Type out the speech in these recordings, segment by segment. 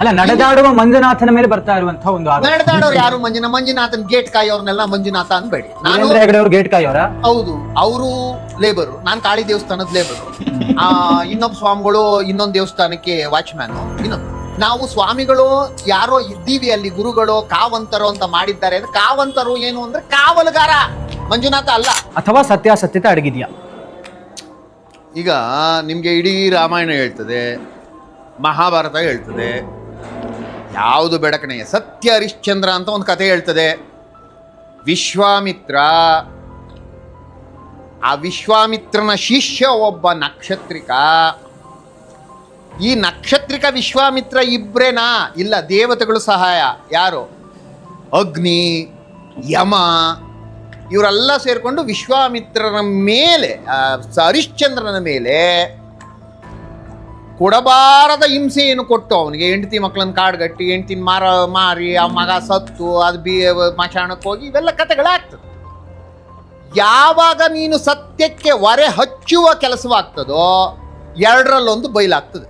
ಅಲ್ಲ, ನಡೆದಾಡುವ ಮಂಜುನಾಥನ ಮೇಲೆ ಬರ್ತಾ ಇರುವಂತಹ ಒಂದು ಆರೋಪ. ನಡೆದಾಡೋರು ಯಾರು? ಮಂಜುನಾಥನ್ ಗೇಟ್ ಕಾಯೋರ್ನೆಲ್ಲ ಮಂಜುನಾಥ ಅನ್ಬೇಡಿ. ವೀರೇಂದ್ರ ಹೆಗಡೆ ಅವ್ರು ಗೇಟ್ ಕಾಯೋರ? ಹೌದು, ಅವರು ಲೇಬರು, ನಾನು ಕಾಳಿ ದೇವಸ್ಥಾನದ ಲೇಬರು. ಇನ್ನೊಬ್ಬ ಸ್ವಾಮಿಗಳು ಇನ್ನೊಂದು ದೇವಸ್ಥಾನಕ್ಕೆ ವಾಚ್ಮ್ಯಾನು. ಇನ್ನೊಂದು ನಾವು ಸ್ವಾಮಿಗಳು ಯಾರೋ ಇದ್ದೀವಿ ಅಲ್ಲಿ, ಗುರುಗಳು ಕಾವಂತರು ಅಂತ ಮಾಡಿದ್ದಾರೆ. ಕಾವಂತರು ಏನು ಅಂದ್ರೆ ಕಾವಲುಗಾರ, ಮಂಜುನಾಥ ಅಲ್ಲ. ಅಥವಾ ಸತ್ಯಾಸತ್ಯತೆ ಅಡಗಿದ್ಯಾ? ಈಗ ನಿಮ್ಗೆ ಇಡೀ ರಾಮಾಯಣ ಹೇಳ್ತದೆ, ಮಹಾಭಾರತ ಹೇಳ್ತದೆ, ಯಾವುದು ಬೆಡಕಣೆ. ಸತ್ಯ ಹರಿಶ್ಚಂದ್ರ ಅಂತ ಒಂದು ಕಥೆ ಹೇಳ್ತದೆ. ವಿಶ್ವಾಮಿತ್ರ, ಆ ವಿಶ್ವಾಮಿತ್ರನ ಶಿಷ್ಯ ಒಬ್ಬ ನಕ್ಷತ್ರಿಕ. ಈ ನಕ್ಷತ್ರಿಕ ವಿಶ್ವಾಮಿತ್ರ ಇಬ್ರೇನಾ? ಇಲ್ಲ, ದೇವತೆಗಳು ಸಹಾಯ. ಯಾರು? ಅಗ್ನಿ, ಯಮ, ಇವರೆಲ್ಲ ಸೇರಿಕೊಂಡು ವಿಶ್ವಾಮಿತ್ರನ ಮೇಲೆ, ಹರಿಶ್ಚಂದ್ರನ ಮೇಲೆ ಕೊಡಬಾರದ ಹಿಂಸೆಯನ್ನು ಕೊಟ್ಟು ಅವನಿಗೆ ಹೆಂಡತಿ ಮಕ್ಕಳನ್ನ ಕಾಡ್ಗಟ್ಟಿ, ಹೆಂಡತಿನ ಮಾರಿ ಆ ಮಗ ಸತ್ತು, ಅದು ಮಶಾಣಕ್ಕೆ ಹೋಗಿ, ಇವೆಲ್ಲ ಕಥೆಗಳಾಗ್ತದೆ. ಯಾವಾಗ ನೀನು ಸತ್ಯಕ್ಕೆ ಹೊರೆ ಹಚ್ಚುವ ಕೆಲಸವಾಗ್ತದೋ ಎರಡರಲ್ಲೊಂದು ಬಯಲಾಗ್ತದೆ.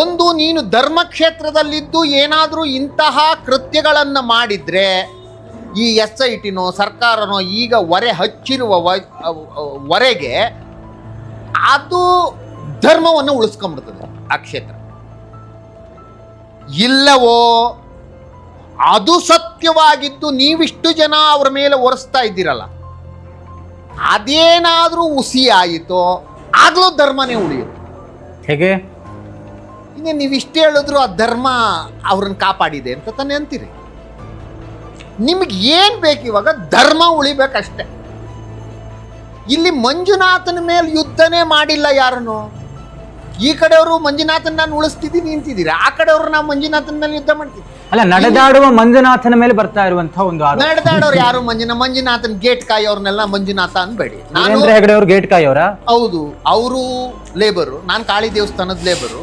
ಒಂದು, ನೀನು ಧರ್ಮಕ್ಷೇತ್ರದಲ್ಲಿದ್ದು ಏನಾದರೂ ಇಂತಹ ಕೃತ್ಯಗಳನ್ನು ಮಾಡಿದರೆ ಈ SITನೋ ಸರ್ಕಾರನೋ ಈಗ ಹೊರೆ ಹಚ್ಚಿರುವ ಹೊರೆಗೆ ಅದು ಧರ್ಮವನ್ನು ಉಳಿಸ್ಕೊಂಡ್ಬಿಡ್ತದೆ ಆ ಕ್ಷೇತ್ರ. ಇಲ್ಲವೋ ಅದು ಸತ್ಯವಾಗಿದ್ದು ನೀವಿಷ್ಟು ಜನ ಅವರ ಮೇಲೆ ಒರೆಸ್ತಾ ಇದ್ದೀರಲ್ಲ, ಅದೇನಾದರೂ ಹುಸಿ ಆಯಿತೋ ಆಗ್ಲೂ ಧರ್ಮನೇ ಉಳಿಯುತ್ತೆ. ಹೇಗೆ? ಇನ್ನೇ ನೀವಿಷ್ಟು ಹೇಳಿದ್ರು ಆ ಧರ್ಮ ಅವ್ರನ್ನ ಕಾಪಾಡಿದೆ ಅಂತ ತಾನೇ ಅಂತೀರಿ. ನಿಮಗೆ ಏನು ಬೇಕು ಇವಾಗ? ಧರ್ಮ ಉಳಿಬೇಕಷ್ಟೆ. ಇಲ್ಲಿ ಮಂಜುನಾಥನ ಮೇಲೆ ಯುದ್ಧನೇ ಮಾಡಿಲ್ಲ ಯಾರನ್ನು. ಈ ಕಡೆಯವರು ಮಂಜುನಾಥನ್ ನಾನು ಉಳಿಸ್ತಿದ್ದೀನಿ ನಿಂತಿದ್ದೀರಾ, ಆ ಕಡೆಯವರು ನಾವು ಮಂಜುನಾಥನ ಮೇಲೆ ಯುದ್ಧ ಮಾಡ್ತೀವಿ. ಅಲ್ಲ, ನಡೆದಾಡುವ ಮಂಜುನಾಥನ ಮೇಲೆ ಬರ್ತಾ ಇರುವಂತಹ ಒಂದು ಆರೋಪ. ನಡೆದಾಡೋರು ಯಾರು? ಮಂಜುನಾಥನ್ ಗೇಟ್ ಕಾಯೋರ್ನೆಲ್ಲ ಮಂಜುನಾಥ ಅನ್ಬೇಡಿ. ವೀರೇಂದ್ರ ಹೆಗಡೆ ಅವ್ರು ಗೇಟ್ ಕಾಯೋರ? ಹೌದು, ಅವರು ಲೇಬರು, ನಾನು ಕಾಳಿ ದೇವಸ್ಥಾನದ ಲೇಬರು.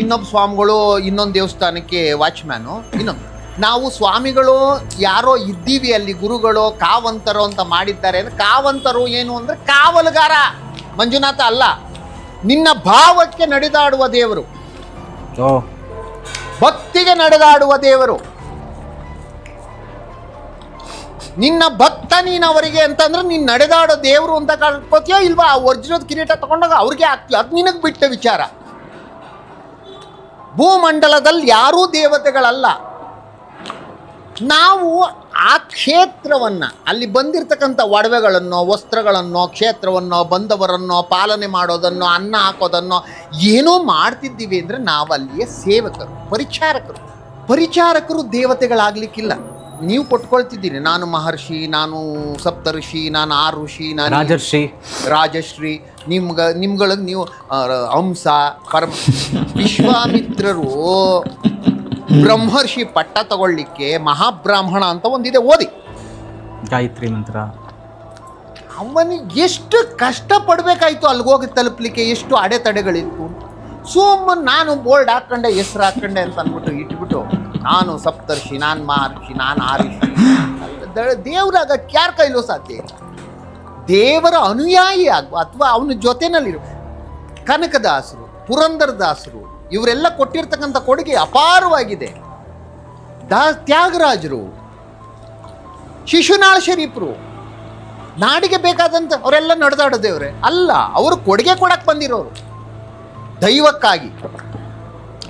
ಇನ್ನೊಬ್ಬ ಸ್ವಾಮಿಗಳು ಇನ್ನೊಂದು ದೇವಸ್ಥಾನಕ್ಕೆ ವಾಚ್ಮ್ಯಾನು. ಇನ್ನೊಂದು ನಾವು ಸ್ವಾಮಿಗಳು ಯಾರೋ ಇದ್ದೀವಿ ಅಲ್ಲಿ, ಗುರುಗಳು ಕಾವಂತರು ಅಂತ ಮಾಡಿದ್ದಾರೆ. ಕಾವಂತರು ಏನು ಅಂದ್ರೆ ಕಾವಲುಗಾರ, ಮಂಜುನಾಥ ಅಲ್ಲ. ನಿನ್ನ ಭಾವಕ್ಕೆ ನಡೆದಾಡುವ ದೇವರು, ಭಕ್ತಿಗೆ ನಡೆದಾಡುವ ದೇವರು. ನಿನ್ನ ಭಕ್ತ ನೀನವರಿಗೆ ಅಂತಂದ್ರೆ ನೀನು ನಡೆದಾಡೋ ದೇವರು ಅಂತ ಕಳ್ಕೋತೀಯೋ ಇಲ್ವಾ? ಆ ಒರಿಜಿನಲ್ ಕಿರೀಟ ತಗೊಂಡಾಗ ಅವ್ರಿಗೆ ಆಗ್ತೀಯ, ಅದು ನಿನಗೆ ಬಿಟ್ಟ ವಿಚಾರ. ಭೂಮಂಡಲದಲ್ಲಿ ಯಾರೂ ದೇವತೆಗಳಲ್ಲ. ನಾವು ಆ ಕ್ಷೇತ್ರವನ್ನು, ಅಲ್ಲಿ ಬಂದಿರತಕ್ಕಂಥ ಒಡವೆಗಳನ್ನು, ವಸ್ತ್ರಗಳನ್ನು, ಕ್ಷೇತ್ರವನ್ನು, ಬಂದವರನ್ನು ಪಾಲನೆ ಮಾಡೋದನ್ನು, ಅನ್ನ ಹಾಕೋದನ್ನು ಏನೋ ಮಾಡ್ತಿದ್ದೀವಿ ಅಂದರೆ ನಾವು ಅಲ್ಲಿಯ ಸೇವಕರು, ಪರಿಚಾರಕರು. ಪರಿಚಾರಕರು ದೇವತೆಗಳಾಗಲಿಕ್ಕಿಲ್ಲ. ನೀವು ಕೊಟ್ಕೊಳ್ತಿದ್ದೀರಿ, ನಾನು ಮಹರ್ಷಿ, ನಾನು ಸಪ್ತಋಷಿ, ನಾನು ಆ ಋಷಿ, ನಾನು ರಾಜಶ್ರೀ. ನಿಮ್ಗಳಿಗೆ ನೀವು ಹಂಸ, ಪರಮ. ವಿಶ್ವಾಮಿತ್ರರು ಬ್ರಹ್ಮರ್ಷಿ ಪಟ್ಟ ತಗೊಳ್ಳಿಕ್ಕೆ ಮಹಾಬ್ರಾಹ್ಮಣ ಅಂತ ಒಂದಿದೆ, ಓದಿ. ಗಾಯತ್ರಿ ಮಂತ್ರ. ಅವನಿಗೆ ಎಷ್ಟು ಕಷ್ಟ ಪಡಬೇಕಾಯ್ತು ಅಲ್ಲಿಗೋಗಿ ತಲುಪಲಿಕ್ಕೆ, ಎಷ್ಟು ಅಡೆತಡೆಗಳಿತ್ತು. ಸುಮ್ಮನೆ ನಾನು ಬೋರ್ಡ್ ಹಾಕ್ಕೊಂಡೆ, ಹೆಸರು ಹಾಕ್ಕೊಂಡೆ ಅಂತ ಅಂದ್ಬಿಟ್ಟು ಇಟ್ಬಿಟ್ಟು ನಾನು ಸಪ್ತರ್ಷಿ, ನಾನು ಮಹರ್ಷಿ, ನಾನು ಆಋಷಿ. ದೇವರಾಗ ಯಾರ ಕೈಲೂ ಸಾಧ್ಯ ಇಲ್ಲ. ದೇವರ ಅನುಯಾಯಿ ಆಗುವ ಅಥವಾ ಅವನ ಜೊತೆನಲ್ಲಿರು. ಕನಕದಾಸರು, ಪುರಂದರದಾಸರು ಇವರೆಲ್ಲ ಕೊಟ್ಟಿರ್ತಕ್ಕಂಥ ಕೊಡುಗೆ ಅಪಾರವಾಗಿದೆ. ತ್ಯಾಗರಾಜರು, ಶಿಶುನಾಳ ಶರೀಫರು, ನಾಡಿಗೆ ಬೇಕಾದಂಥ ಅವರೆಲ್ಲ ನಡೆದಾಡೋದೇವ್ರೆ ಅಲ್ಲ, ಅವರು ಕೊಡುಗೆ ಕೊಡಕ್ಕೆ ಬಂದಿರೋರು ದೈವಕ್ಕಾಗಿ.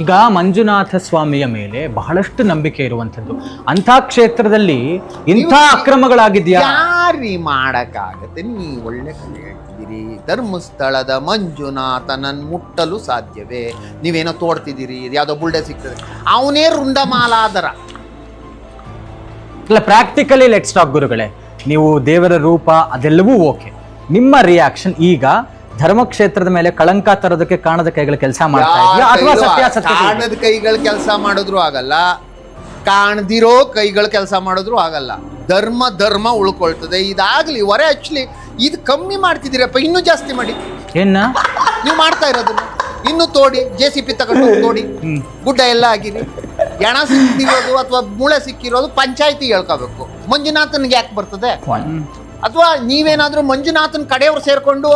ಈಗ ಮಂಜುನಾಥ ಸ್ವಾಮಿಯ ಮೇಲೆ ಬಹಳಷ್ಟು ನಂಬಿಕೆ ಇರುವಂಥದ್ದು, ಅಂಥ ಕ್ಷೇತ್ರದಲ್ಲಿ ಇಂಥ ಅಕ್ರಮಗಳಾಗಿದೆಯಾ? ಯಾರಿ ಮಾಡಕ್ಕಾಗತ್ತೆ? ನೀ ಒಳ್ಳೆ ಕಲೆ ಹೇಳ್ತಿದ್ದೀರಿ. ಧರ್ಮಸ್ಥಳದ ಮಂಜುನಾಥನನ್ನು ಮುಟ್ಟಲು ಸಾಧ್ಯವೇ? ನೀವೇನೋ ತೋಡ್ತಿದ್ದೀರಿ, ಯಾವುದೋ ಬುಲ್ಡೆ ಸಿಗ್ತದೆ, ಅವನೇ ರುಂಡಮಾಲಾದರ. ಇಲ್ಲ, ಪ್ರಾಕ್ಟಿಕಲಿ ಲೆಟ್ಸ್ ಟಾಕ್ ಗುರುಗಳೇ. ನೀವು ದೇವರ ರೂಪ ಅದೆಲ್ಲವೂ ಓಕೆ, ನಿಮ್ಮ ರಿಯಾಕ್ಷನ್ ಈಗ ಧರ್ಮಕ್ಷೇತ್ರದ ಮೇಲೆ ಕಳಂಕ ತರೋದಕ್ಕೆ ಕಾಣದ ಕೈಗಳ ಕೆಲಸ ಮಾಡ್ತಾ ಇದೆಯಾ ಅಥವಾ ಸತ್ಯಾಸತ್ಯತೆ? ಕಾಣದ ಕೈಗಳ ಕೆಲಸ ಮಾಡಿದ್ರು ಆಗಲ್ಲ, ಕಾಣದಿರೋ ಕೈಗಳ ಕೆಲಸ ಮಾಡಿದ್ರು ಆಗಲ್ಲ. ಧರ್ಮ ಉಳ್ಕೊಳ್ತದೆ. ಇದಾಗ್ಲಿ, ಹೊರೆ ಹಚ್ಚಲಿ. ಇದು ಕಮ್ಮಿ ಮಾಡ್ತಿದ್ದೀರಪ್ಪ, ಇನ್ನೂ ಜಾಸ್ತಿ ಮಾಡಿ. ಏನ ನೀವು ಮಾಡ್ತಾ ಇರೋದನ್ನ ಇನ್ನೂ ತೋಡಿ, JCP ತಗೊಂಡು ತೋಡಿ, ಗುಡ್ಡ ಎಲ್ಲ ಆಗಿರಿ. ಎಣ ಸಿಕ್ಕಿರೋದು ಅಥವಾ ಮೂಳೆ ಸಿಕ್ಕಿರೋದು ಪಂಚಾಯತಿ ಹೇಳ್ಕೋಬೇಕು. ಮಂಜುನಾಥನ್ಗೆ ಯಾಕೆ ಬರ್ತದೆ? ಅಥವಾ ನೀವೇನಾದ್ರೂ ಮಂಜುನಾಥನ್ ಕಡೆಯವ್ರು ಸೇರ್ಕೊಂಡು,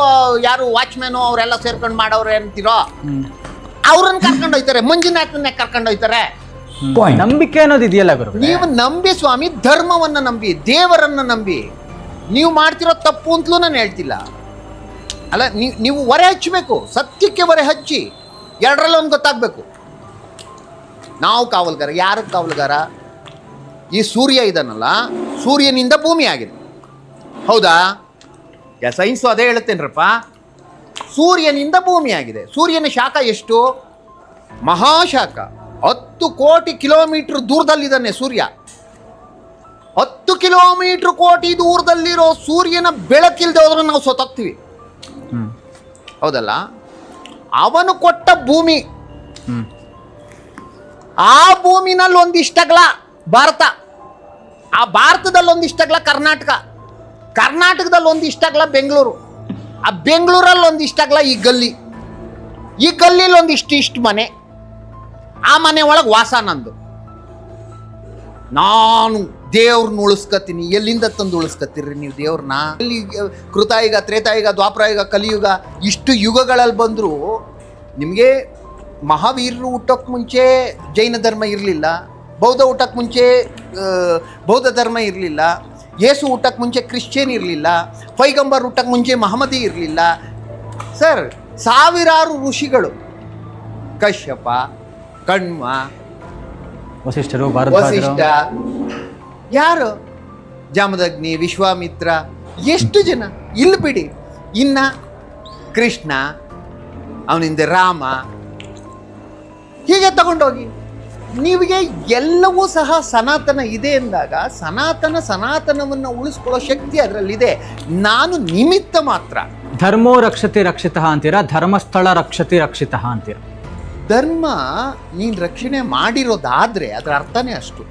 ಯಾರು ವಾಚ್ಮ್ಯಾನು ಅವರೆಲ್ಲ ಸೇರ್ಕೊಂಡು ಮಾಡೋರು ಅಂತೀರೋ, ಅವ್ರನ್ನ ಕರ್ಕೊಂಡು ಹೋಯ್ತಾರೆ, ಮಂಜುನಾಥನ್ನೇ ಕರ್ಕೊಂಡು ಹೋಯ್ತಾರೆ. ನಂಬಿಕೆ ಅನ್ನೋದು ಇದೆಯಲ್ಲ ಗುರುಗಳೇ. ನೀವು ನಂಬಿ ಸ್ವಾಮಿ, ಧರ್ಮವನ್ನ ನಂಬಿ, ದೇವರನ್ನ ನಂಬಿ. ನೀವು ಮಾಡ್ತಿರೋ ತಪ್ಪು ಅಂತಲೂ ನಾನು ಹೇಳ್ತಿಲ್ಲ. ಅಲ್ಲ, ನೀವು ಹೊರೆ ಹಚ್ಚಬೇಕು, ಸತ್ಯಕ್ಕೆ ಹೊರೆ ಹಚ್ಚಿ. ಎರಡರಲ್ಲೊಂದು ಗೊತ್ತಾಗಬೇಕು. ನಾವು ಕಾವಲ್ಗಾರ. ಯಾರು ಕಾವಲ್ಗಾರ? ಈ ಸೂರ್ಯ ಇದನ್ನಲ್ಲ, ಸೂರ್ಯನಿಂದ ಭೂಮಿ ಆಗಿದೆ, ಹೌದಾ? ಸೈನ್ಸು ಅದೇ ಹೇಳುತ್ತೇನ್ರಪ್ಪ. ಸೂರ್ಯನಿಂದ ಭೂಮಿ ಆಗಿದೆ. ಸೂರ್ಯನ ಶಾಖ ಎಷ್ಟು? ಮಹಾಶಾಖ. 10 ಕೋಟಿ ಕಿಲೋಮೀಟರ್ ದೂರದಲ್ಲಿದ್ದಾನೆ ಸೂರ್ಯ. 10 ಕಿಲೋಮೀಟರ್ ಕೋಟಿ ದೂರದಲ್ಲಿರೋ ಸೂರ್ಯನ ಬೆಳಕಿಲ್ದೆ ಹೋದ್ರೆ ನಾವು ಸೊತ್ತಾಗ್ತೀವಿ, ಹೌದಲ್ಲ? ಅವನು ಕೊಟ್ಟ ಭೂಮಿ, ಆ ಭೂಮಿನಲ್ಲಿ ಒಂದಿಷ್ಟಗ್ಲ ಭಾರತ, ಆ ಭಾರತದಲ್ಲಿ ಒಂದಿಷ್ಟಗ್ಲ ಕರ್ನಾಟಕ, ಕರ್ನಾಟಕದಲ್ಲಿ ಒಂದಿಷ್ಟಗ್ಲ ಬೆಂಗಳೂರು, ಆ ಬೆಂಗಳೂರಲ್ಲಿ ಒಂದಿಷ್ಟಗ್ಲ ಈ ಗಲ್ಲಿ, ಈ ಗಲ್ಲಿಲಿ ಒಂದಿಷ್ಟು ಮನೆ, ಆ ಮನೆ ಒಳಗೆ ವಾಸ ನಂದು. ನಾನು ದೇವ್ರನ್ನ ಉಳಿಸ್ಕತ್ತೀನಿ. ಎಲ್ಲಿಂದ ತಂದು ಉಳಿಸ್ಕತ್ತೀರಿ ನೀವು ದೇವ್ರನ್ನ? ಎಲ್ಲಿ ಕೃತಾಯುಗ, ತ್ರೇತಾಯುಗ, ದ್ವಾಪರಯುಗ, ಕಲಿಯುಗ, ಇಷ್ಟು ಯುಗಗಳಲ್ಲಿ ಬಂದರೂ ನಿಮಗೆ ಮಹಾವೀರರು ಹುಟ್ಟೋಕ್ಕೆ ಮುಂಚೆ ಜೈನ ಧರ್ಮ ಇರಲಿಲ್ಲ, ಬೌದ್ಧ ಹುಟ್ಟೋಕ್ಕೆ ಮುಂಚೆ ಬೌದ್ಧ ಧರ್ಮ ಇರಲಿಲ್ಲ, ಯೇಸು ಹುಟ್ಟಕ್ಕೆ ಮುಂಚೆ ಕ್ರಿಶ್ಚಿಯನ್ ಇರಲಿಲ್ಲ, ಪೈಗಂಬರ್ ಹುಟ್ಟಕ್ಕೆ ಮುಂಚೆ ಮಹಮ್ಮದಿ ಇರಲಿಲ್ಲ. ಸರ್, ಸಾವಿರಾರು ಋಷಿಗಳು, ಕಶ್ಯಪ, ಕಣ್ವ, ವಸಿಷ್ಠರು, ವಸಿಷ್ಠ, ಯಾರು, ಜಾಮದಗ್ನಿ, ವಿಶ್ವಾಮಿತ್ರ, ಎಷ್ಟು ಜನ ಇಲ್ಲಿ ಬಿಡಿ. ಇನ್ನ ಕೃಷ್ಣ, ಅವನಿಂದ ರಾಮ, ಹೀಗೆ ತಗೊಂಡೋಗಿ ನೀವಿಗೆ ಎಲ್ಲವೂ ಸಹ ಸನಾತನ ಇದೆ ಎಂದಾಗ ಸನಾತನವನ್ನು ಉಳಿಸ್ಕೊಳ್ಳೋ ಶಕ್ತಿ ಅದರಲ್ಲಿದೆ. ನಾನು ನಿಮಿತ್ತ ಮಾತ್ರ. ಧರ್ಮೋ ರಕ್ಷತೆ ರಕ್ಷಿತಃ ಅಂತೀರಾ, ಧರ್ಮಸ್ಥಳ ರಕ್ಷತೆ ರಕ್ಷಿತಃ ಅಂತೀರಾ? ಧರ್ಮ ನೀನು ರಕ್ಷಣೆ ಮಾಡಿರೋದಾದ್ರೆ ಅದರ ಅರ್ಥನೇ ಅಷ್ಟು.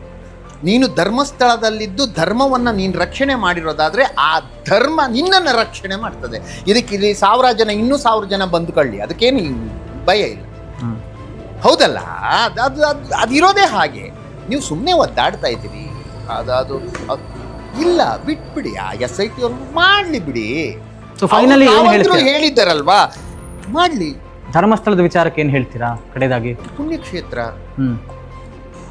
ನೀನು ಧರ್ಮಸ್ಥಳದಲ್ಲಿದ್ದು ಧರ್ಮವನ್ನು ನೀನು ರಕ್ಷಣೆ ಮಾಡಿರೋದಾದ್ರೆ ಆ ಧರ್ಮ ನಿನ್ನನ್ನು ರಕ್ಷಣೆ ಮಾಡ್ತದೆ. ಇದಕ್ಕೆ ಇಲ್ಲಿ 1000 ಜನ, ಇನ್ನೂ 1000 ಜನ ಬಂದುಕೊಳ್ಳಿ, ಅದಕ್ಕೇನು ಭಯ ಇಲ್ಲ, ಹೌದಲ್ಲ? ಅದಿರೋದೇ ಹಾಗೆ. ನೀವು ಸುಮ್ಮನೆ ಒದ್ದಾಡ್ತಾ ಇದ್ದೀರಿ, ಅದು ಇಲ್ಲ, ಬಿಟ್ಬಿಡಿ. ಆ SIT ಅವ್ರು ಮಾಡಲಿ ಬಿಡಿ. ಫೈನಲಿ ಹೇಳಿದ್ದಾರಲ್ವಾ, ಮಾಡಲಿ. ಧರ್ಮಸ್ಥಳದ ವಿಚಾರಕ್ಕೆ ಏನು ಹೇಳ್ತೀರಾ ಕಡೆದಾಗಿ? ಪುಣ್ಯಕ್ಷೇತ್ರ,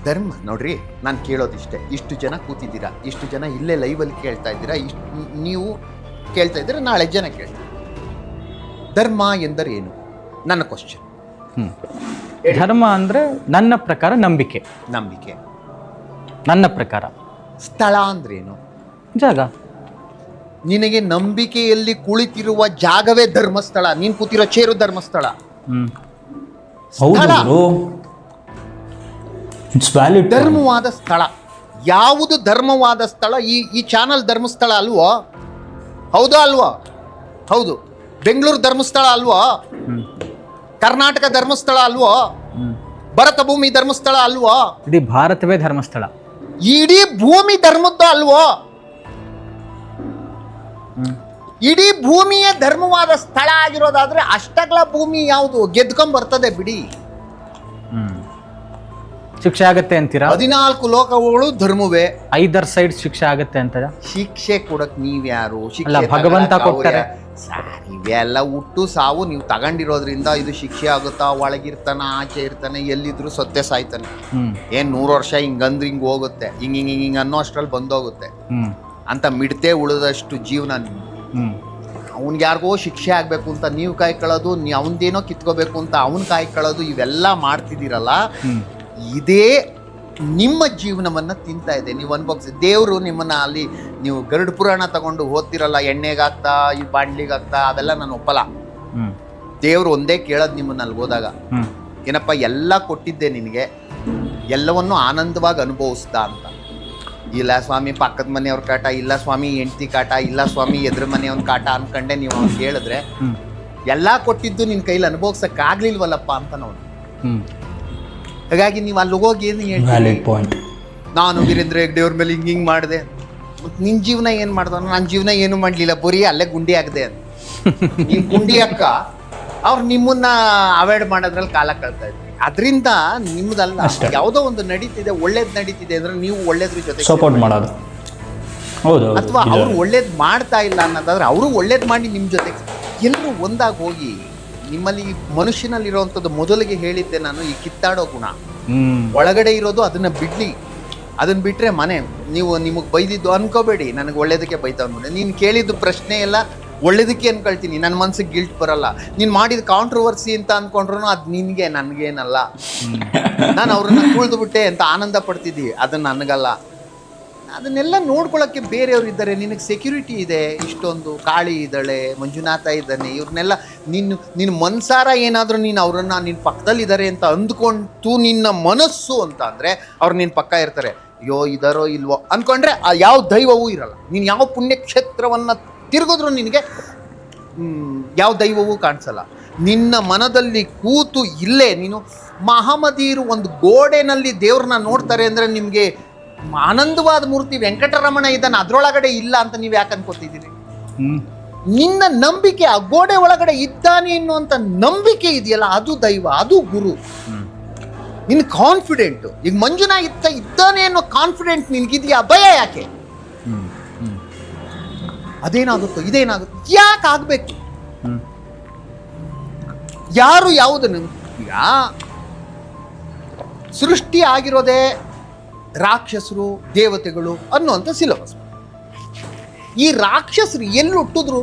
ಧರ್ಮ ನೋಡ್ರಿ. ನಾನು ಕೇಳೋದಿಷ್ಟೇ, ಇಷ್ಟು ಜನ ಕೂತಿದ್ದೀರಾ, ಇಷ್ಟು ಜನ ಇಲ್ಲೇ ಲೈವಲ್ಲಿ ಕೇಳ್ತಾ ಇದ್ದೀರಾ, ನೀವು ಕೇಳ್ತಾ ಇದ್ದೀರಾ, ನಾಳೆ ಜನ ಕೇಳ್ತಾರೆ. ಧರ್ಮ ಎಂದರೆ ಏನು? ನನ್ನ ಕ್ವಶನ್. ಧರ್ಮ ಅಂದ್ರೆ ನನ್ನ ಪ್ರಕಾರ ನಂಬಿಕೆ. ನಂಬಿಕೆ. ನನ್ನ ಪ್ರಕಾರ ಸ್ಥಳ ಅಂದ್ರೇನು? ಜಾಗ. ನಿನಗೆ ನಂಬಿಕೆಯಲ್ಲಿ ಕುಳಿತಿರುವ ಜಾಗವೇ ಧರ್ಮಸ್ಥಳ. ನೀನು ಕೂತಿರೋ ಚೇರು ಧರ್ಮಸ್ಥಳ. ಧರ್ಮವಾದ ಸ್ಥಳ ಯಾವುದು? ಧರ್ಮವಾದ ಸ್ಥಳ ಈ ಚಾನಲ್ ಧರ್ಮಸ್ಥಳ ಅಲ್ವೋ? ಹೌದಾ ಅಲ್ವೋ? ಹೌದು. ಬೆಂಗಳೂರು ಧರ್ಮಸ್ಥಳ ಅಲ್ವೋ? ಕರ್ನಾಟಕ ಧರ್ಮಸ್ಥಳ ಅಲ್ವೋ? ಭರತ ಭೂಮಿ ಧರ್ಮಸ್ಥಳ ಅಲ್ವೋ? ಇಡೀ ಭಾರತವೇ ಧರ್ಮಸ್ಥಳ. ಇಡೀ ಭೂಮಿ ಧರ್ಮದ ಅಲ್ವೋ? ಇಡೀ ಭೂಮಿಯೇ ಧರ್ಮವಾದ ಸ್ಥಳ ಆಗಿರೋದಾದ್ರೆ ಅಷ್ಟಗ್ಲ ಭೂಮಿ ಯಾವುದು ಗೆದ್ಕೊಂಡ್ ಬರ್ತದೆ ಬಿಡಿ. ಶಿಕ್ಷೆ ಆಗತ್ತೆ ಅಂತೀರಾ? 14 ಲೋಕಗಳು ಧರ್ಮವೇ. 5 ಸೈಡ್ ಶಿಕ್ಷೆ ಆಗತ್ತೆ ಅಂತ. ಶಿಕ್ಷೆ ಕೊಡಕ್ ನೀವ್ಯಾರು? ಭಗವಂತ ಕೊಡ್ತಾರೆ. ಇವೆಲ್ಲ ಹುಟ್ಟು ಸಾವು ನೀವು ತಗೊಂಡಿರೋದ್ರಿಂದ ಇದು ಶಿಕ್ಷೆ ಆಗುತ್ತಾ? ಒಳಗಿರ್ತಾನ, ಆಚೆ ಇರ್ತಾನೆ, ಎಲ್ಲಿದ್ರು ಸತ್ಯ ಸಾಯ್ತಾನೆ. ಏನ್ 100 ವರ್ಷ ಹಿಂಗಂದ್ರೆ ಹಿಂಗ್ ಹೋಗುತ್ತೆ, ಹಿಂಗ್ ಅನ್ನೋ ಅಷ್ಟ್ರಲ್ಲಿ ಬಂದೋಗುತ್ತೆ ಅಂತ ಮಿಡ್ತೆ ಉಳಿದಷ್ಟು ಜೀವನ. ಅವ್ನಿಗೆ ಯಾರಿಗೋ ಶಿಕ್ಷೆ ಆಗ್ಬೇಕು ಅಂತ ನೀವು ಕಾಯ್ಕೊಳ್ಳೋದು, ಅವನದೇನೋ ಕಿತ್ಕೋಬೇಕು ಅಂತ ಅವನ್ ಕಾಯ್ಕೊಳ್ಳೋದು, ಇವೆಲ್ಲ ಮಾಡ್ತಿದ್ದೀರಲ್ಲ, ಇದೇ ನಿಮ್ಮ ಜೀವನವನ್ನ ತಿಂತಾ ಇದೆ. ನೀವು ಅನ್ಭವಿಸಿ. ದೇವರು ನಿಮ್ಮನ್ನ ಅಲ್ಲಿ ನೀವು ಗರುಡ ಪುರಾಣ ತಗೊಂಡು ಓದ್ತಿರಲ್ಲ, ಎಣ್ಣೆಗಾಗ್ತಾ, ಈ ಬಾಂಡ್ಲಿಗಾಗ್ತಾ, ಅವೆಲ್ಲ ನಾನು ಒಪ್ಪಲ್ಲ. ದೇವ್ರು ಒಂದೇ ಕೇಳೋದು ನಿಮ್ಮನ್ನ ಅಲ್ಲಿ ಹೋದಾಗ, ಏನಪ್ಪ ಎಲ್ಲ ಕೊಟ್ಟಿದ್ದೆ ನಿನಗೆ, ಎಲ್ಲವನ್ನು ಆನಂದವಾಗಿ ಅನುಭವಿಸ್ತಾ ಅಂತ. ಇಲ್ಲ ಸ್ವಾಮಿ ಪಕ್ಕದ ಮನೆಯವ್ರ ಕಾಟ, ಇಲ್ಲ ಸ್ವಾಮಿ ಹೆಂಡತಿ ಕಾಟ, ಇಲ್ಲ ಸ್ವಾಮಿ ಎದುರು ಮನೆಯವ್ನ ಕಾಟ ಅನ್ಕಂಡೆ ನೀವು ಅವ್ನು ಹೇಳಿದ್ರೆ ಎಲ್ಲ ಕೊಟ್ಟಿದ್ದು ನಿನ್ನ ಕೈಲಿ ಅನುಭವಿಸಕ್ ಆಗ್ಲಿಲ್ವಲ್ಲಪ್ಪ ಅಂತ ನಾವು. ಹಾಗಾಗಿ ನೀವು ಅಲ್ಲಿ ಹೋಗಿ ಏನು ಹೇಳ್ತೀರಿ? ನಾನು ವೀರೇಂದ್ರ ಹೆಗ್ಡೆ ಅವ್ರ ಮೇಲೆ ಹಿಂಗ್ ಮಾಡಿದೆ, ನಿನ್ ಜೀವನ ಏನ್ ಮಾಡ್ದ? ನನ್ನ ಜೀವನ ಏನು ಮಾಡ್ಲಿಲ್ಲ, ಬರೀ ಅಲ್ಲೇ ಗುಂಡಿ ಆಗದೆ ಅಂತ. ನೀನ್ ಗುಂಡಿ ಅಕ್ಕ ಅವ್ರು ನಿಮ್ಮನ್ನ ಅವಾಯ್ಡ್ ಮಾಡೋದ್ರಲ್ಲಿ ಕಾಲ ಕಳ್ತಾ ಇದ್ರಿ. ಅದರಿಂದ ನಿಮ್ದಲ್ಲ, ಯಾವುದೋ ಒಂದು ನಡೀತಿದೆ, ಒಳ್ಳೇದ್ ನಡೀತಿದೆ ಅಂದ್ರೆ ನೀವು ಒಳ್ಳೇದ್ರ ಜೊತೆ ಸಪೋರ್ಟ್ ಮಾಡೋದು, ಅಥವಾ ಅವ್ರು ಒಳ್ಳೇದ್ ಮಾಡ್ತಾ ಇಲ್ಲ ಅನ್ನೋದಾದ್ರೆ ಅವರು ಒಳ್ಳೇದ್ ಮಾಡಿ ನಿಮ್ ಜೊತೆ ಎಲ್ಲರೂ ಒಂದಾಗಿ ಹೋಗಿ ನಿಮ್ಮಲ್ಲಿ ಮನುಷ್ಯನಲ್ಲಿರುವಂಥದ್ದು ಮೊದಲಿಗೆ ಹೇಳಿದ್ದೆ ನಾನು, ಈ ಕಿತ್ತಾಡೋ ಗುಣ. ಹ್ಮ್ ಒಳಗಡೆ ಇರೋದು ಅದನ್ನು ಬಿಡ್ಲಿ, ಅದನ್ನು ಬಿಟ್ಟರೆ ಮನೆ. ನೀವು ನಿಮಗೆ ಬೈದಿದ್ದು ಅನ್ಕೋಬೇಡಿ, ನನಗೆ ಒಳ್ಳೇದಕ್ಕೆ ಬೈತಾವ್ ನೋಡಿ. ನೀನು ಕೇಳಿದ್ದು ಪ್ರಶ್ನೆ ಎಲ್ಲ ಒಳ್ಳೇದಕ್ಕೆ ಅನ್ಕೊಳ್ತೀನಿ, ನನ್ನ ಮನ್ಸಿಗೆ ಗಿಲ್ಟ್ ಬರಲ್ಲ. ನೀನು ಮಾಡಿದ ಕಾಂಟ್ರವರ್ಸಿ ಅಂತ ಅಂದ್ಕೊಂಡ್ರು ಅದು ನಿನಗೆ, ನನಗೇನಲ್ಲ. ನಾನು ಅವ್ರನ್ನ ತುಳಿದ್ಬಿಟ್ಟೆ ಅಂತ ಆನಂದ ಪಡ್ತಿದ್ದಿ, ಅದು ನನಗಲ್ಲ. ಅದನ್ನೆಲ್ಲ ನೋಡ್ಕೊಳ್ಳೋಕ್ಕೆ ಬೇರೆಯವ್ರು ಇದ್ದಾರೆ, ನಿನಗೆ ಸೆಕ್ಯೂರಿಟಿ ಇದೆ, ಇಷ್ಟೊಂದು ಕಾಳಿ ಇದ್ದಾಳೆ, ಮಂಜುನಾಥ ಇದ್ದಾನೆ, ಇವ್ರನ್ನೆಲ್ಲ ನಿನ್ನ ಮನ್ಸಾರ ಏನಾದರೂ ನೀನು ಅವರನ್ನು ನಿನ್ನ ಪಕ್ಕದಲ್ಲಿದ್ದಾರೆ ಅಂತ ಅಂದ್ಕೊಂಡು ನಿನ್ನ ಮನಸ್ಸು ಅಂತ ಅಂದರೆ ಅವ್ರು ನಿನ್ನ ಪಕ್ಕ ಇರ್ತಾರೆ. ಅಯ್ಯೋ ಇದಾರೋ ಇಲ್ವೋ ಅಂದ್ಕೊಂಡ್ರೆ ಆ ಯಾವ ದೈವವೂ ಇರಲ್ಲ. ನೀನು ಯಾವ ಪುಣ್ಯಕ್ಷೇತ್ರವನ್ನು ತಿರುಗಿದ್ರು ನಿನಗೆ ಯಾವ ದೈವವೂ ಕಾಣಿಸಲ್ಲ. ನಿನ್ನ ಮನದಲ್ಲಿ ಕೂತು ಇಲ್ಲೇ ನೀನು ಮಹಮ್ಮದೀರು ಒಂದು ಗೋಡೆನಲ್ಲಿ ದೇವ್ರನ್ನ ನೋಡ್ತಾರೆ ಅಂದರೆ ನಿಮಗೆ ಆನಂದವಾದ ಮೂರ್ತಿ ವೆಂಕಟರಮಣ ಇದ್ದಾನೆ, ಅದರೊಳಗಡೆ ಇಲ್ಲ ಅಂತ ನೀವು ಯಾಕೆ ಅನ್ಕೋತಿದ್ದೀರಿ? ನಿನ್ನ ನಂಬಿಕೆ ಆ ಗೋಡೆ ಒಳಗಡೆ ಇದ್ದಾನೆ ಎನ್ನುವಂಥ ನಂಬಿಕೆ ಇದೆಯಲ್ಲ, ಅದು ದೈವ, ಅದು ಗುರು. ನಿನ್ನ ಕಾನ್ಫಿಡೆಂಟು ಈಗ ಮಂಜುನಾ ಇದ್ದಾನೆ ಅನ್ನೋ ಕಾನ್ಫಿಡೆಂಟ್ ನಿನಗಿದೆಯಾ? ಭಯ ಯಾಕೆ? ಅದೇನಾಗುತ್ತೋ ಇದೇನಾಗುತ್ತೋ ಯಾಕೆ ಆಗಬೇಕು? ಯಾರು ಯಾವುದನ್ನು ಈಗ ಸೃಷ್ಟಿ ಆಗಿರೋದೇ ರಾಕ್ಷಸರು ದೇವತೆಗಳು ಅನ್ನುವಂಥ ಸಿಲಬಸ್. ಈ ರಾಕ್ಷಸರು ಎಲ್ಲಿ ಹುಟ್ಟಿದ್ರು?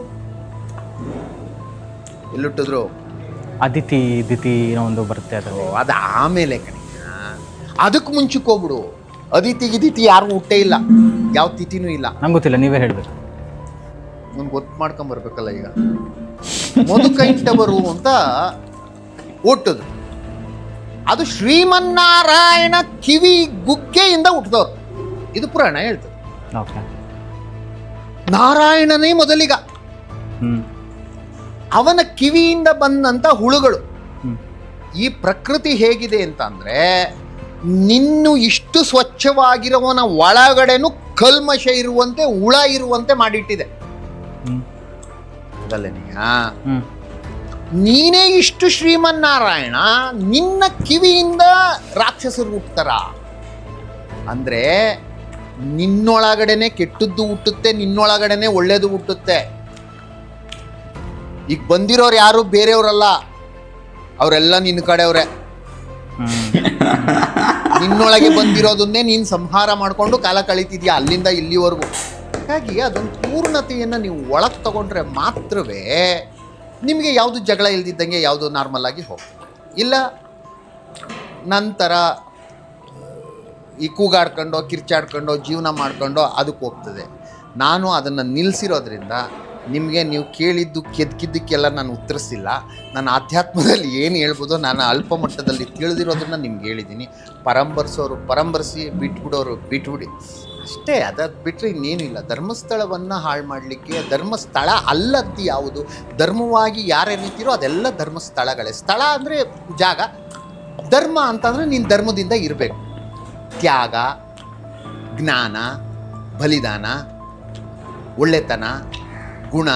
ಅದಿತಿ ದಿತಿ ಒಂದು ಬರುತ್ತೆ ಅದರಲ್ಲಿ. ಅದು ಆಮೇಲೆ ಕಣೆ, ಅದಕ್ಕೆ ಮುಂಚೆಗೆ ಹೋಗ್ಬಿಡು. ಅದಿತಿ ಗಿದಿತಿ ಯಾರು ಹುಟ್ಟೇ ಇಲ್ಲ, ಯಾವ ತಿಥಿನೂ ಇಲ್ಲ. ನಂಗೆ ಗೊತ್ತಿಲ್ಲ, ನೀವೇ ಹೇಳ್ಬೇಕು. ನನ್ಗೆ ಗೊತ್ತು ಮಾಡ್ಕೊಂಬರ್ಬೇಕಲ್ಲ. ಈಗ ಮಧುಕೈಟವರು ಅಂತ ಹುಟ್ಟಿದ್ರು. ಅದು ಶ್ರೀಮನ್ನಾರಾಯಣ ಕಿವಿ ಗುಗ್ಗೆಯಿಂದ ಹುಟ್ಟಿದವ್ರು, ಇದು ಪುರಾಣ ಹೇಳ್ತದೆ. ನಾರಾಯಣನೇ ಮೊದಲಿಗ, ಅವನ ಕಿವಿಯಿಂದ ಬಂದಂಥ ಹುಳುಗಳು. ಈ ಪ್ರಕೃತಿ ಹೇಗಿದೆ ಅಂತ ಅಂದರೆ, ನಿನ್ನು ಇಷ್ಟು ಸ್ವಚ್ಛವಾಗಿರುವವನ ಒಳಗಡೆನೂ ಕಲ್ಮಶ ಇರುವಂತೆ, ಹುಳ ಇರುವಂತೆ ಮಾಡಿಟ್ಟಿದೆ. ನೀನೇ ಇಷ್ಟು ಶ್ರೀಮನ್ನಾರಾಯಣ, ನಿನ್ನ ಕಿವಿಯಿಂದ ರಾಕ್ಷಸರು ಹುಟ್ಟುತ್ತಾರ ಅಂದರೆ ನಿನ್ನೊಳಗಡೆನೆ ಕೆಟ್ಟದ್ದು ಹುಟ್ಟುತ್ತೆ, ನಿನ್ನೊಳಗಡೆನೆ ಒಳ್ಳೇದು ಹುಟ್ಟುತ್ತೆ. ಈಗ ಬಂದಿರೋರು ಯಾರು ಬೇರೆಯವರಲ್ಲ, ಅವರೆಲ್ಲ ನಿನ್ನ ಕಡೆಯವ್ರೆ. ನಿನ್ನೊಳಗೆ ಬಂದಿರೋದನ್ನೇ ನೀನು ಸಂಹಾರ ಮಾಡಿಕೊಂಡು ಕಾಲ ಕಳೀತಿದ್ಯಾ ಅಲ್ಲಿಂದ ಇಲ್ಲಿವರೆಗೂ. ಹಾಗಾಗಿ ಅದೊಂದು ಪೂರ್ಣತೆಯನ್ನು ನೀವು ಒಳಗೆ ತಗೊಂಡ್ರೆ ಮಾತ್ರವೇ ನಿಮಗೆ ಯಾವುದು ಜಗಳ ಇಲ್ದಿದ್ದಂಗೆ ಯಾವುದು ನಾರ್ಮಲ್ ಆಗಿ ಹೋಗ್ತದೆ. ಇಲ್ಲ ನಂತರ ಈ ಕೂಗಾಡ್ಕೊಂಡು ಕಿರ್ಚಾಡ್ಕೊಂಡು ಜೀವನ ಮಾಡ್ಕೊಂಡು ಅದಕ್ಕೆ ಹೋಗ್ತದೆ. ನಾನು ಅದನ್ನು ನಿಲ್ಲಿಸಿರೋದ್ರಿಂದ ನಿಮಗೆ ನೀವು ಕೇಳಿದ್ದು ಕೆದಕಿದ್ದಕ್ಕೆಲ್ಲ ನಾನು ಉತ್ತರಿಸಿಲ್ಲ. ನಾನು ಆಧ್ಯಾತ್ಮದಲ್ಲಿ ಏನು ಹೇಳ್ಬೋದೋ ನಾನು ಅಲ್ಪ ಮಟ್ಟದಲ್ಲಿ ತಿಳಿದಿರೋದನ್ನು ನಿಮ್ಗೆ ಹೇಳಿದ್ದೀನಿ. ಪರಂಬರಿಸೋರು ಪರಂಬರಿಸಿ, ಬಿಟ್ಬಿಡೋರು ಬಿಟ್ಬಿಡಿ ಅಷ್ಟೇ. ಅದಾದ ಬಿಟ್ಟರೆ ಇನ್ನೇನು ಇಲ್ಲ. ಧರ್ಮಸ್ಥಳವನ್ನು ಹಾಳು ಮಾಡಲಿಕ್ಕೆ ಧರ್ಮಸ್ಥಳ ಅಲ್ಲದ್ದು ಯಾವುದು, ಧರ್ಮವಾಗಿ ಯಾರೇನಿರ್ತೀರೋ ಅದೆಲ್ಲ ಧರ್ಮಸ್ಥಳಗಳೇ. ಸ್ಥಳ ಅಂದರೆ ಜಾಗ, ಧರ್ಮ ಅಂತಂದರೆ ನೀನು ಧರ್ಮದಿಂದ ಇರಬೇಕು. ತ್ಯಾಗ, ಜ್ಞಾನ, ಬಲಿದಾನ, ಒಳ್ಳೆತನ, ಗುಣ,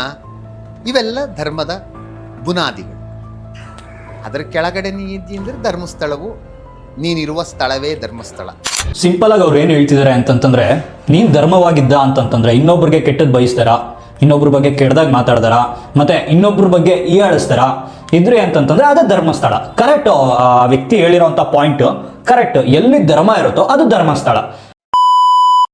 ಇವೆಲ್ಲ ಧರ್ಮದ ಬುನಾದಿಗಳು. ಅದರ ಕೆಳಗಡೆ ನೀ ಇದ್ದಿಂದ್ರೆ ಧರ್ಮಸ್ಥಳವು ನೀನಿರುವ ಸ್ಥಳವೇ ಧರ್ಮಸ್ಥಳ. ಸಿಂಪಲ್ ಆಗಿ ಅವ್ರು ಏನು ಹೇಳ್ತಿದ್ದಾರೆ ಅಂತಂತಂದ್ರೆ, ನೀನು ಧರ್ಮವಾಗಿದ್ದ ಅಂತಂತಂದ್ರೆ ಇನ್ನೊಬ್ರಿಗೆ ಕೆಟ್ಟದ್ದು ಬಯಸ್ತಾರ, ಇನ್ನೊಬ್ರ ಬಗ್ಗೆ ಕೆಟ್ಟದಾಗ ಮಾತಾಡ್ತಾರ, ಮತ್ತೆ ಇನ್ನೊಬ್ರ ಬಗ್ಗೆ ಹೀಯಾಳಿಸ್ತಾರ ಇದ್ರಿ ಅಂತಂತಂದ್ರೆ ಅದೇ ಧರ್ಮಸ್ಥಳ. ಕರೆಕ್ಟ್, ಆ ವ್ಯಕ್ತಿ ಹೇಳಿರೋಂಥ ಪಾಯಿಂಟ್ ಕರೆಕ್ಟ್. ಎಲ್ಲಿ ಧರ್ಮ ಇರುತ್ತೋ ಅದು ಧರ್ಮಸ್ಥಳ.